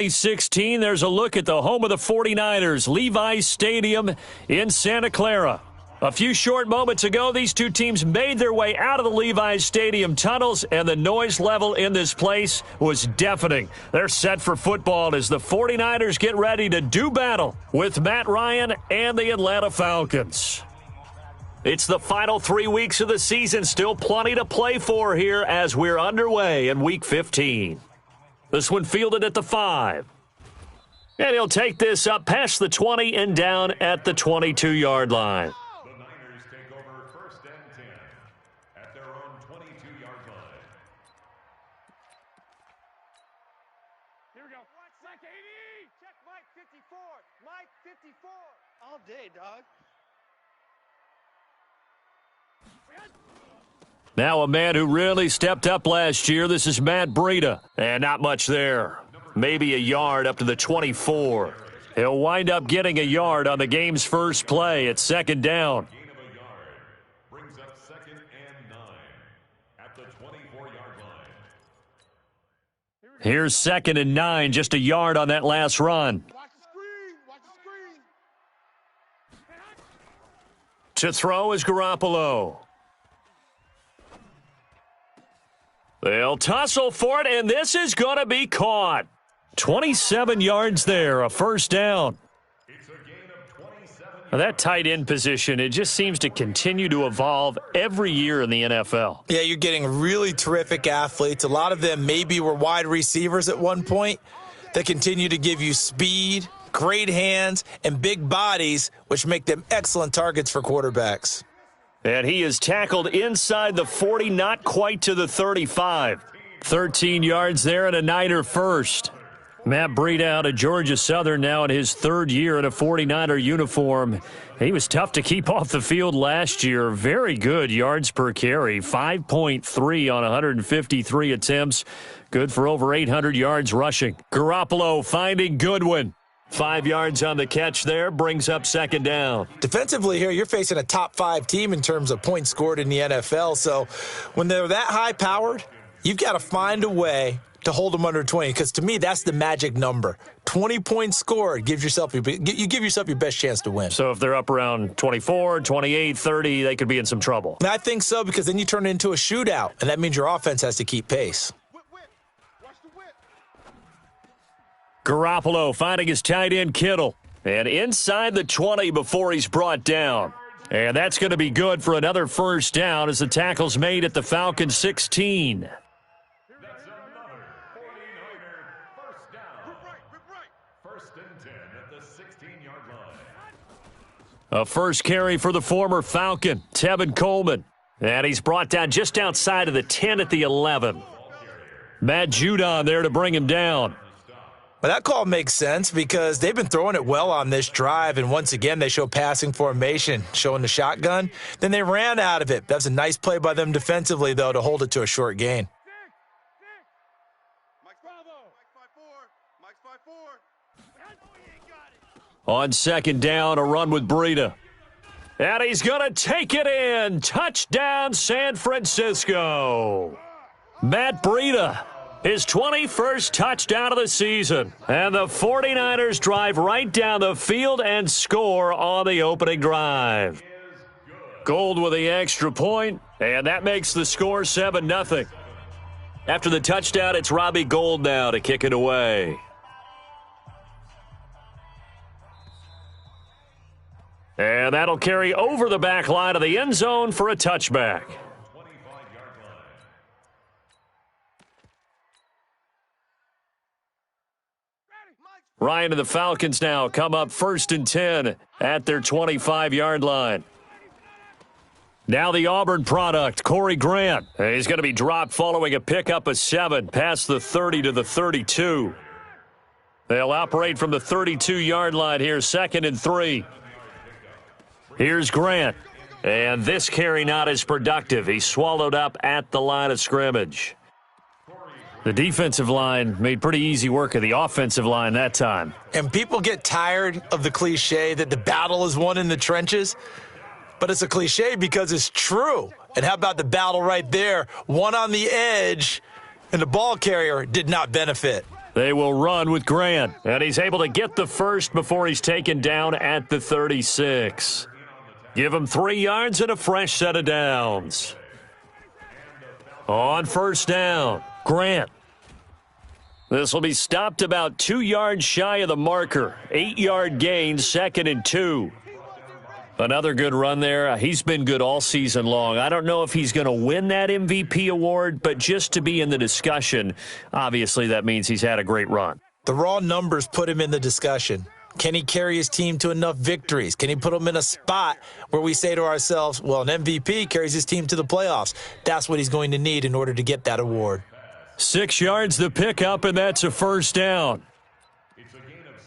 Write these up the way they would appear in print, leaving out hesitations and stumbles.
2016, there's a look at the home of the 49ers, Levi's Stadium in Santa Clara. A few short moments ago, these two teams made their way out of the Levi's Stadium tunnels, and the noise level in this place was deafening. They're set for football as the 49ers get ready to do battle with Matt Ryan and the Atlanta Falcons. It's the final 3 weeks of the season, still plenty to play for here as we're underway in Week 15. This one fielded at the 5. And he'll take this up past the 20 and down at the 22-yard line. The Niners take over 1st and 10 at their own 22-yard line. Here we go. Mike 80. Check Mike 54. Mike 54. All day, dog. Now a man who really stepped up last year. This is Matt Breida. And not much there. Maybe a yard up to the 24. He'll wind up getting a yard on the game's first play at 2nd down. Gain of a yard brings up 2nd and 9 at the 24-yard line. Here's 2nd and 9, just a yard on that last run. Watch the screen. Watch the screen. To throw is Garoppolo. They'll tussle for it, and this is going to be caught. 27 yards there, a 1st down. It's a gain of 27. Now that tight end position, it just seems to continue to evolve every year in the NFL. Yeah, you're getting really terrific athletes. A lot of them maybe were wide receivers at one point that continue to give you speed, great hands, and big bodies, which make them excellent targets for quarterbacks. And he is tackled inside the 40, not quite to the 35. 13 yards there and a Niner first. Matt Breida out of Georgia Southern now in his 3rd year in a 49er uniform. He was tough to keep off the field last year. Very good yards per carry, 5.3 on 153 attempts. Good for over 800 yards rushing. Garoppolo finding Goodwin. 5 yards on the catch there, brings up 2nd down. Defensively here, you're facing a top 5 team in terms of points scored in the NFL. So when they're that high-powered, you've got to find a way to hold them under 20, because to me, that's the magic number. 20 points scored gives yourself you give yourself your best chance to win. So if they're up around 24, 28, 30, they could be in some trouble. And I think so, because then you turn it into a shootout, and that means your offense has to keep pace. Garoppolo finding his tight end Kittle. And inside the 20 before he's brought down. And that's going to be good for another 1st down as the tackle's made at the Falcons 16. That's another 49er 1st down. 1st and 10 at the 16-yard line. A first carry for the former Falcon, Tevin Coleman. And he's brought down just outside of the 10 at the 11. Matt Judon there to bring him down. But that call makes sense because they've been throwing it well on this drive, and once again they show passing formation, showing the shotgun. Then they ran out of it. That's a nice play by them defensively, though, to hold it to a short gain. On 2nd down, a run with Breida. And he's going to take it in. Touchdown, San Francisco. Matt Breida. His 21st touchdown of the season. And the 49ers drive right down the field and score on the opening drive. Gold with the extra point, and that makes the score 7-0. After the touchdown, it's Robbie Gould now to kick it away. And that'll carry over the back line of the end zone for a touchback. Ryan and the Falcons now come up 1st and 10 at their 25-yard line. Now the Auburn product, Corey Grant. He's going to be dropped following a pickup of 7 past the 30 to the 32. They'll operate from the 32-yard line here, 2nd and 3. Here's Grant. And this carry not as productive. He's swallowed up at the line of scrimmage. The defensive line made pretty easy work of the offensive line that time. And people get tired of the cliche that the battle is won in the trenches, but it's a cliche because it's true. And how about the battle right there? One on the edge, and the ball carrier did not benefit. They will run with Grant, and he's able to get the first before he's taken down at the 36. Give him 3 yards and a fresh set of downs. On first down, Grant. This will be stopped about 2 yards shy of the marker. 8-yard gain, 2nd and 2. Another good run there. He's been good all season long. I don't know if he's going to win that MVP award, but just to be in the discussion, obviously that means he's had a great run. The raw numbers put him in the discussion. Can he carry his team to enough victories? Can he put them in a spot where we say to ourselves, well, an MVP carries his team to the playoffs. That's what he's going to need in order to get that award. 6 yards the pickup, and that's a first down.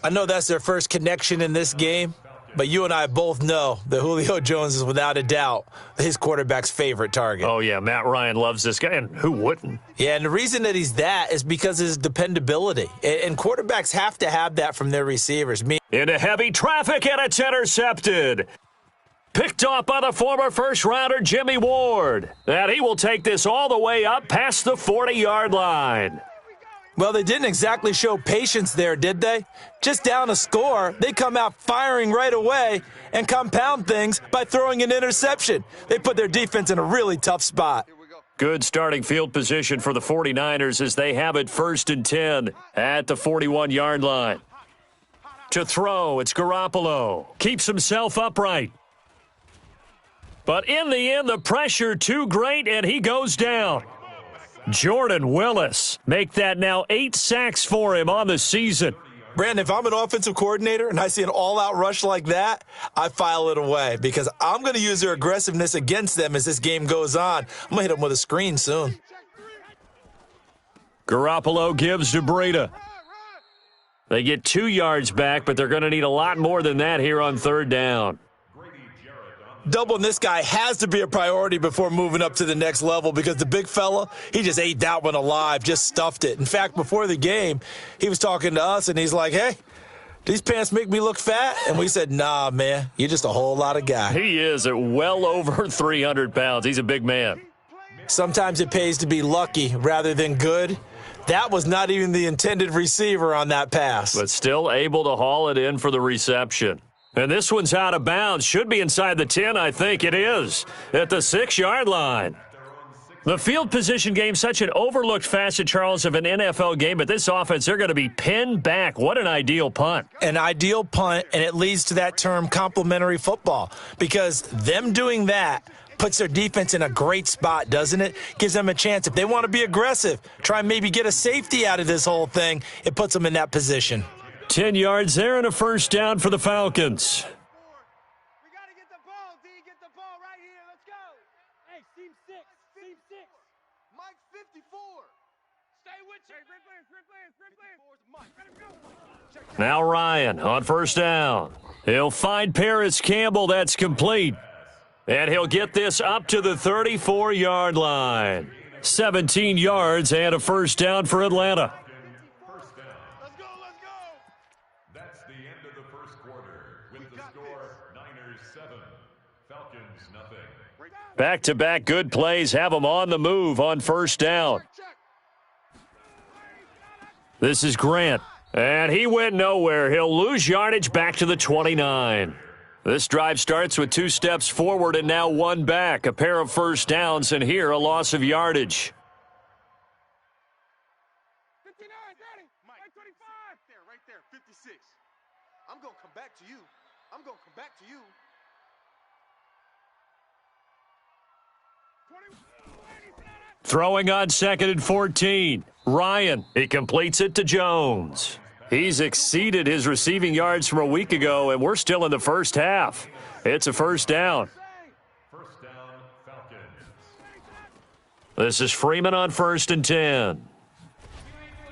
I know that's their first connection in this game, but you and I both know that Julio Jones is without a doubt his quarterback's favorite target. Oh, yeah, Matt Ryan loves this guy, and who wouldn't? Yeah, and the reason that he's that is because of his dependability. And quarterbacks have to have that from their receivers. Into heavy traffic, and it's intercepted. Picked off by the former first-rounder Jimmy Ward. And he will take this all the way up past the 40-yard line. Well, they didn't exactly show patience there, did they? Just down a score, they come out firing right away and compound things by throwing an interception. They put their defense in a really tough spot. Good starting field position for the 49ers as they have it 1st and 10 at the 41-yard line. To throw, it's Garoppolo. Keeps himself upright. But in the end, the pressure too great, and he goes down. Jordan Willis make that now 8 sacks for him on the season. Brandon, if I'm an offensive coordinator and I see an all-out rush like that, I file it away because I'm going to use their aggressiveness against them as this game goes on. I'm going to hit them with a screen soon. Garoppolo gives to Breida. They get 2 yards back, but they're going to need a lot more than that here on 3rd down. Doubling this guy has to be a priority before moving up to the next level because the big fella, he just ate that one alive, just stuffed it. In fact, before the game, he was talking to us, and he's like, hey, these pants make me look fat? And we said, nah, man, you're just a whole lot of guy. He is at well over 300 pounds. He's a big man. Sometimes it pays to be lucky rather than good. That was not even the intended receiver on that pass. But still able to haul it in for the reception. And this one's out of bounds. Should be inside the 10, I think it is, at the 6-yard line. The field position game, such an overlooked facet, Charles, of an NFL game, but this offense, they're going to be pinned back. What an ideal punt. An ideal punt, and it leads to that term complementary football, because them doing that puts their defense in a great spot, doesn't it? Gives them a chance. If they want to be aggressive, try and maybe get a safety out of this whole thing, it puts them in that position. 10 yards there and a first down for the Falcons. We got to get the ball, D. Get the ball right here. Let's go. Hey, team 6. Team 6. Mike 54. Stay with you. Mike. Now Ryan on first down. He'll find Paris Campbell. That's complete. And he'll get this up to the 34-yard line. 17 yards and a first down for Atlanta. Back-to-back good plays have them on the move on first down. This is Grant, and he went nowhere. He'll lose yardage back to the 29. This drive starts with 2 steps forward and now 1 back. A pair of first downs, and here a loss of yardage. 59, Daddy. Mike 25. Right there, 56. I'm going to come back to you. Throwing on 2nd and 14. Ryan, he completes it to Jones. He's exceeded his receiving yards from a week ago, and we're still in the first half. It's a first down. First down, Falcons. This is Freeman on 1st and 10.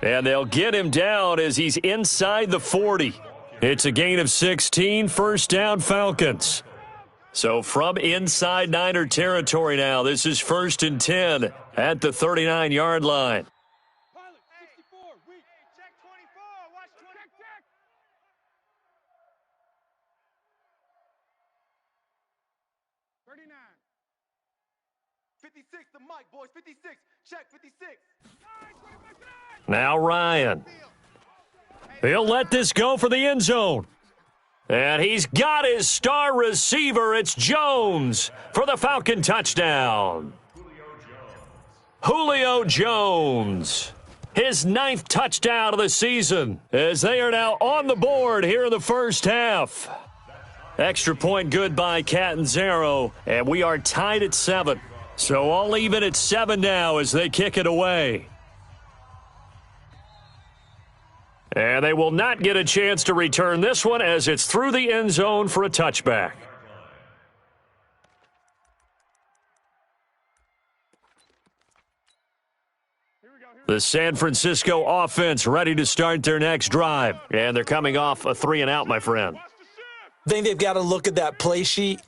And they'll get him down as he's inside the 40. It's a gain of 16, first down Falcons. So from inside Niner territory now, this is 1st and 10 at the 39-yard line. Pilot 64, weak. Check 24. Watch 20. Check. 39. 56 to Mike, boys. 56. Check 56. Now Ryan. He'll let this go for the end zone. And he's got his star receiver. It's Jones for the Falcon touchdown. Julio Jones. His 9th touchdown of the season as they are now on the board here in the first half. Extra point good by Catanzaro, and we are tied at 7. So all even at 7 now as they kick it away. And they will not get a chance to return this one as it's through the end zone for a touchback. The San Francisco offense ready to start their next drive. And they're coming off a 3-and-out, my friend. I think they've got to look at that play sheet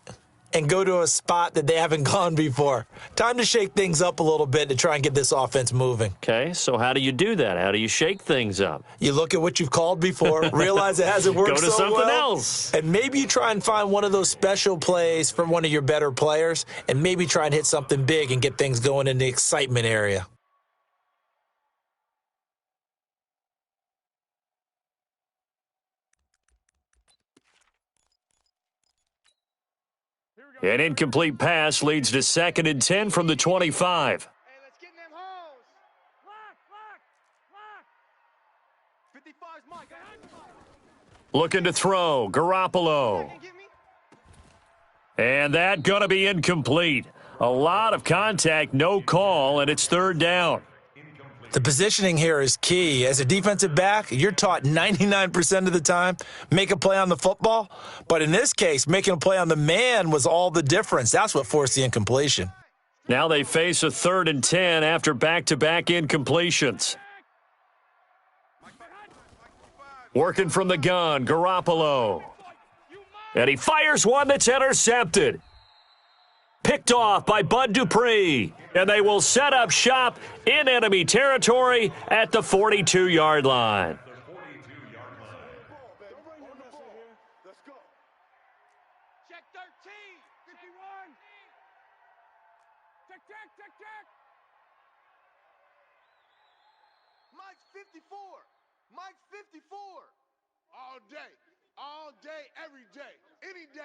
and go to a spot that they haven't gone before. Time to shake things up a little bit to try and get this offense moving. Okay, so how do you do that? How do you shake things up? You look at what you've called before, realize it hasn't worked so well. Go to something else. And maybe you try and find one of those special plays from one of your better players and maybe try and hit something big and get things going in the excitement area. An incomplete pass leads to 2nd and 10 from the 25. Hey, let's get in them holes. Lock. 55's Mike. Looking to throw, Garoppolo. And that going to be incomplete. A lot of contact, no call, and it's 3rd down. The positioning here is key. As a defensive back, you're taught 99% of the time, make a play on the football. But in this case, making a play on the man was all the difference. That's what forced the incompletion. Now they face a 3rd and 10 after back-to-back incompletions. Working from the gun, Garoppolo. And he fires one that's intercepted. Picked off by Bud Dupree. And they will set up shop in enemy territory at the 42-yard line. Check 13. 51. Check. Mike's 54. Mike's 54. All day, every day, any day.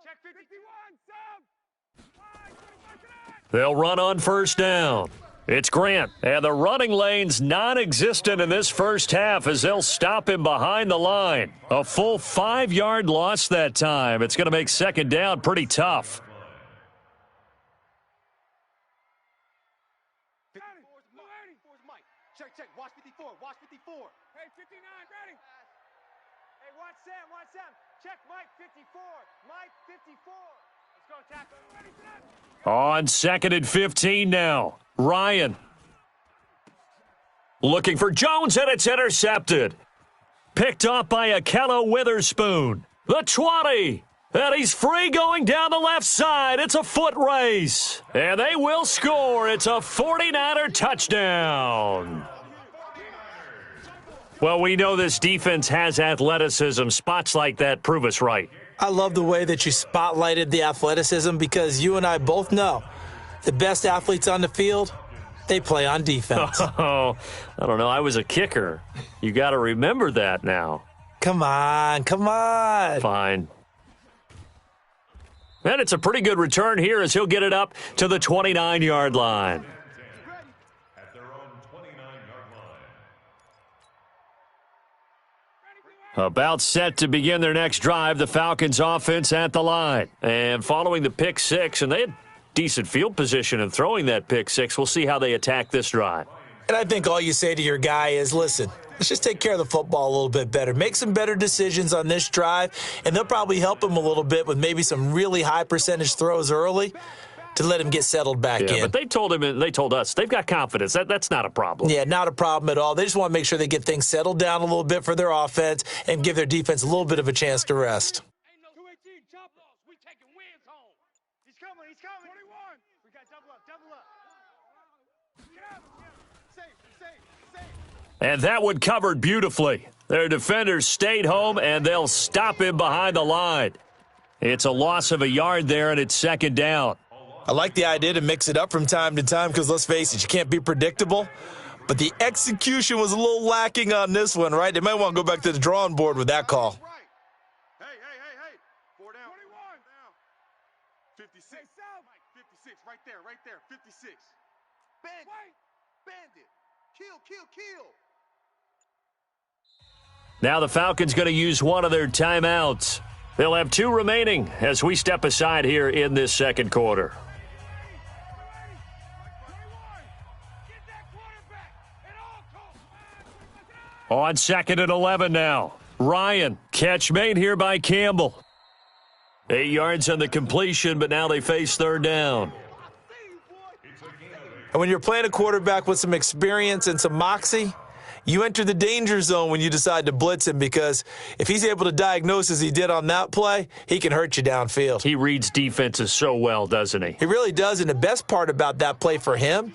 Check 51, They'll run on 1st down. It's Grant, and the running lane's non-existent in this first half as they'll stop him behind the line. A full 5-yard loss that time. It's going to make 2nd down pretty tough. Check. Watch 54. Hey, 59, ready. Hey, watch Sam. Check Mike 54. Mike 54. Let's go, tackle. On 2nd and 15 now. Ryan. Looking for Jones, and it's intercepted. Picked off by Akello Witherspoon. The 20. And he's free going down the left side. It's a foot race. And they will score. It's a 49er touchdown. Well, we know this defense has athleticism. Spots like that prove us right. I love the way that you spotlighted the athleticism because you and I both know the best athletes on the field, they play on defense. Oh, I don't know. I was a kicker. You got to remember that now. Come on. Fine. And it's a pretty good return here as he'll get it up to the 29-yard line. At their own 29-yard line. About set to begin their next drive, the Falcons offense at the line. And following the pick six, and they had decent field position in throwing that pick six. We'll see how they attack this drive. And I think all you say to your guy is, listen, let's just take care of the football a little bit better. Make some better decisions on this drive, and they'll probably help him a little bit with maybe some really high percentage throws early to let him get settled back in. But they told him, they told us, they've got confidence. That's not a problem. Yeah, not a problem at all. They just want to make sure they get things settled down a little bit for their offense and give their defense a little bit of a chance to rest. Ain't no 218 chop balls. We taking wins home. He's coming. 21. We got double up. Get out. Safe. And that one covered beautifully. Their defenders stayed home, and they'll stop him behind the line. It's a loss of a yard there, and it's second down. A loss I like the idea to mix it up from time to time because, let's face it, you can't be predictable. But the execution was a little lacking on this one, right? They might want to go back to the drawing board with that call. Hey. 4 down. 21. 56. 56. Right there. 56. Bandit. Kill. Now the Falcons going to use one of their timeouts. They'll have 2 remaining as we step aside here in this second quarter. On 2nd and 11 now. Ryan, catch made here by Campbell. 8 yards on the completion, but now they face 3rd down. And when you're playing a quarterback with some experience and some moxie, you enter the danger zone when you decide to blitz him, because if he's able to diagnose as he did on that play, he can hurt you downfield. He reads defenses so well, doesn't he? He really does, and the best part about that play for him,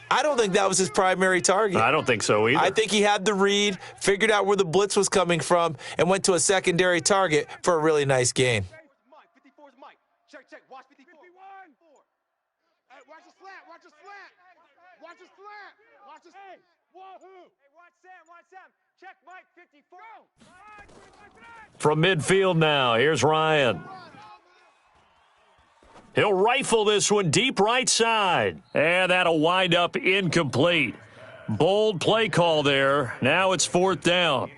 I don't think that was his primary target. I don't think so either. I think he had the read, figured out where the blitz was coming from, and went to a secondary target for a really nice gain. 54 is Mike. Check. Watch 54. 51. Hey, watch the slant. Watch the Hey, wahoo. Hey, watch Sam. Check Mike, 54. From midfield now, here's Ryan. He'll rifle this one deep right side. And that'll wind up incomplete. Bold play call there. Now it's 4th down.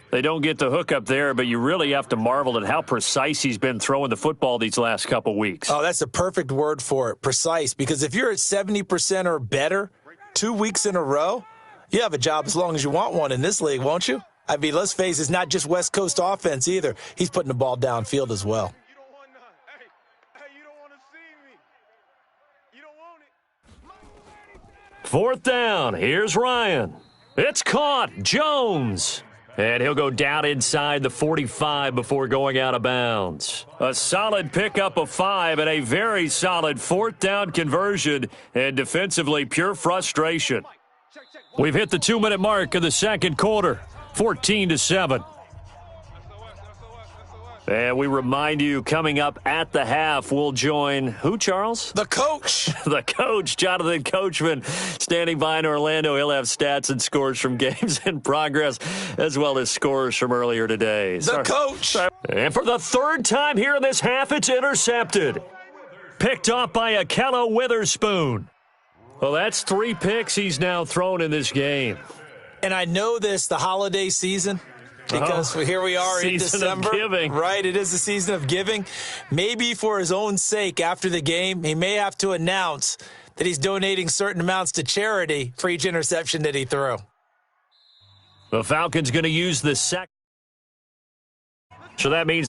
They don't get the hook up there, but you really have to marvel at how precise he's been throwing the football these last couple weeks. Oh, that's the perfect word for it, precise. Because if you're at 70% or better 2 weeks in a row, you have a job as long as you want one in this league, won't you? I mean, let's face it, it's not just West Coast offense either. He's putting the ball downfield as well. You don't want none. Hey, you don't want to see me. You don't want it. 4th down. Here's Ryan. It's caught. Jones. And he'll go down inside the 45 before going out of bounds. A solid pickup of 5 and a very solid 4th down conversion. And defensively, pure frustration. We've hit the 2-minute mark of the second quarter. 14-7. And we remind you, coming up at the half, we'll join who, Charles? The coach. The coach, Jonathan Coachman, standing by in Orlando. He'll have stats and scores from games in progress, as well as scores from earlier today. The coach. And for the 3rd time here in this half, it's intercepted. Picked off by Akello Witherspoon. Well, that's 3 picks he's now thrown in this game. And I know this, the holiday season, because here we are in December. Season of giving. Right, it is the season of giving. Maybe for his own sake, after the game, he may have to announce that he's donating certain amounts to charity for each interception that he threw. The Falcons going to use the second. So that means